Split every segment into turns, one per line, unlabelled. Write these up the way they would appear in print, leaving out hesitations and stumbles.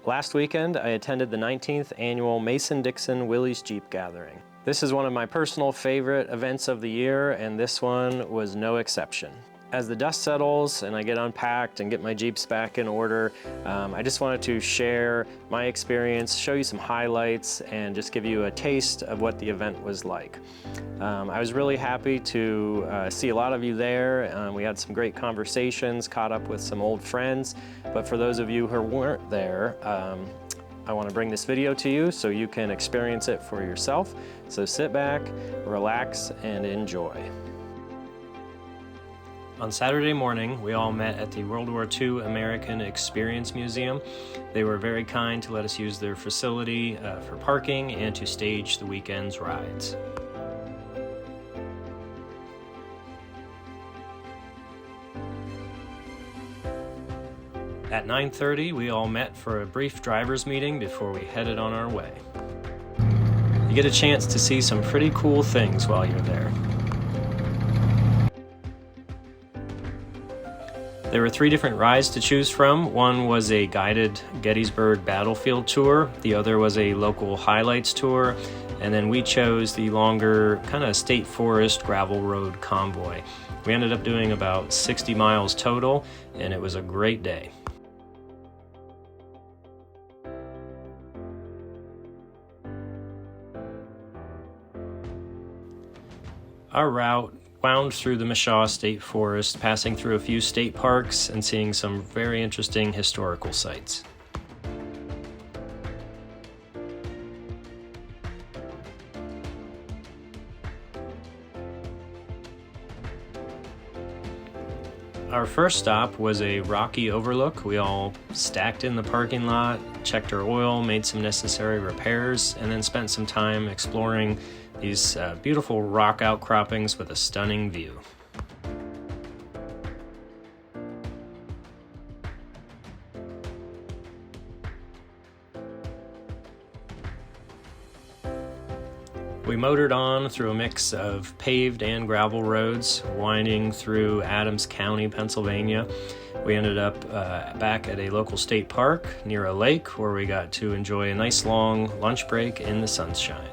Last weekend, I attended the 19th annual Mason-Dixon Willys Jeep Gathering. This is one of my personal favorite events of the year, and this one was no exception. As the dust settles and I get unpacked and get my Jeeps back in order, I just wanted to share my experience, show you some highlights, and just give you a taste of what the event was like. I was really happy to see a lot of you there. We had some great conversations, caught up with some old friends, but for those of you who weren't there, I want to bring this video to you so you can experience it for yourself. So sit back, relax, and enjoy. On Saturday morning, we all met at the World War II American Experience Museum. They were very kind to let us use their facility for parking and to stage the weekend's rides. At 9:30, we all met for a brief driver's meeting before we headed on our way. You get a chance to see some pretty cool things while you're there. There were 3 different rides to choose from. One was a guided Gettysburg battlefield tour, the other was a local highlights tour, and then we chose the longer kind of state forest gravel road convoy. We ended up doing about 60 miles total, and it was a great day. Our route wound through the Mishaw State Forest, passing through a few state parks and seeing some very interesting historical sites. Our first stop was a rocky overlook. We all stacked in the parking lot, checked our oil, made some necessary repairs, and then spent some time exploring these beautiful rock outcroppings with a stunning view. We motored on through a mix of paved and gravel roads, winding through Adams County, Pennsylvania. We ended up back at a local state park near a lake where we got to enjoy a nice long lunch break in the sunshine.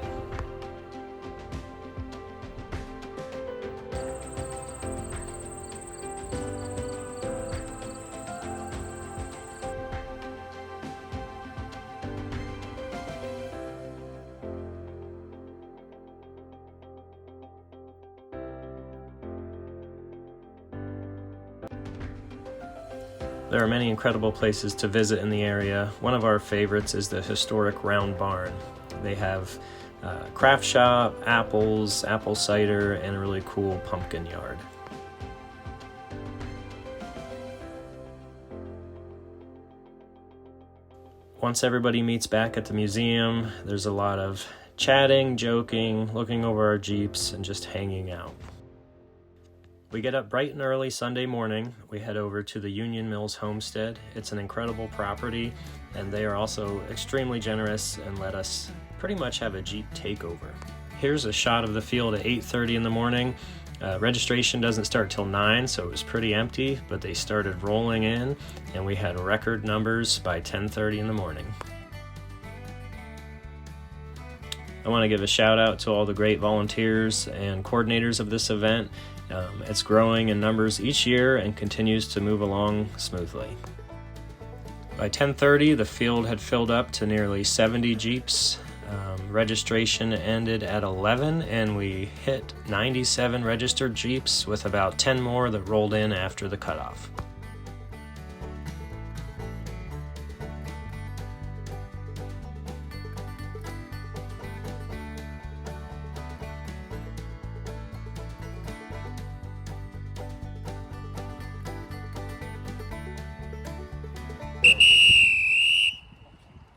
There are many incredible places to visit in the area. One of our favorites is the historic Round Barn. They have a craft shop, apples, apple cider, and a really cool pumpkin yard. Once everybody meets back at the museum, there's a lot of chatting, joking, looking over our Jeeps, and just hanging out. We get up bright and early Sunday morning. We head over to the Union Mills homestead. It's an incredible property, and they are also extremely generous and let us pretty much have a Jeep takeover. Here's a shot of the field at 8:30 in the morning. Registration doesn't start till 9, so it was pretty empty, but they started rolling in, and we had record numbers by 10:30 in the morning. I want to give a shout out to all the great volunteers and coordinators of this event. It's growing in numbers each year and continues to move along smoothly. By 10:30, the field had filled up to nearly 70 Jeeps. Registration ended at 11, and we hit 97 registered Jeeps with about 10 more that rolled in after the cutoff.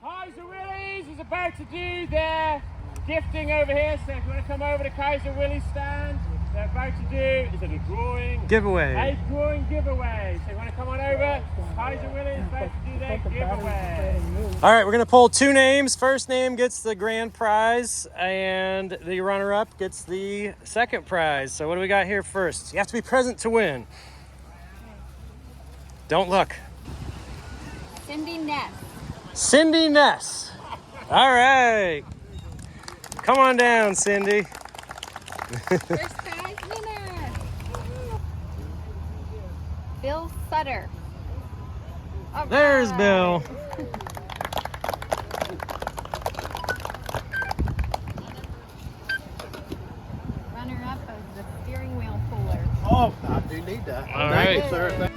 Kaiser Willys is about to do their gifting over here, so if you want to come over to Kaiser Willys stand, they're about to do, is it a drawing?
Giveaway.
A drawing giveaway. So you want to come on over, Kaiser Willys is about to do their giveaway.
All right, we're gonna pull 2 names. First name gets the grand prize, and the runner-up gets the second prize. So what do we got here first? You have to be present to win. Don't look.
Cindy Ness.
Cindy Ness. All right. Come on down, Cindy.
First prize winner. Bill Sutter. All
There's
right.
Bill.
Runner up of the steering wheel puller.
Oh, I do need that.
All
Thank
right.
you, sir.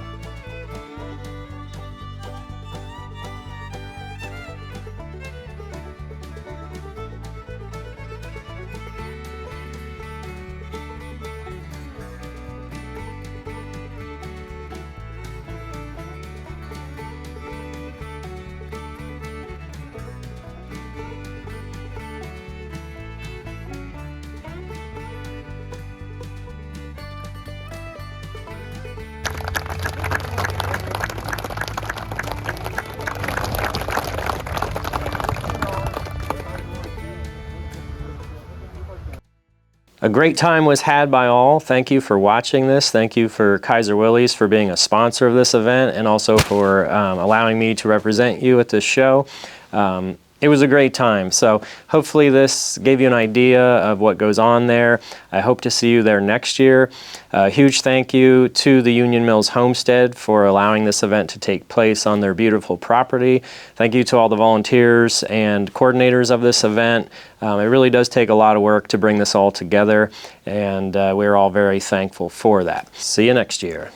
A great time was had by all. Thank you for watching this. Thank you for Kaiser Willys for being a sponsor of this event and also for allowing me to represent you at this show. It was a great time. So hopefully this gave you an idea of what goes on there. I hope to see you there next year. A huge thank you to the Union Mills Homestead for allowing this event to take place on their beautiful property. Thank you to all the volunteers and coordinators of this event. It really does take a lot of work to bring this all together, and we're all very thankful for that. See you next year.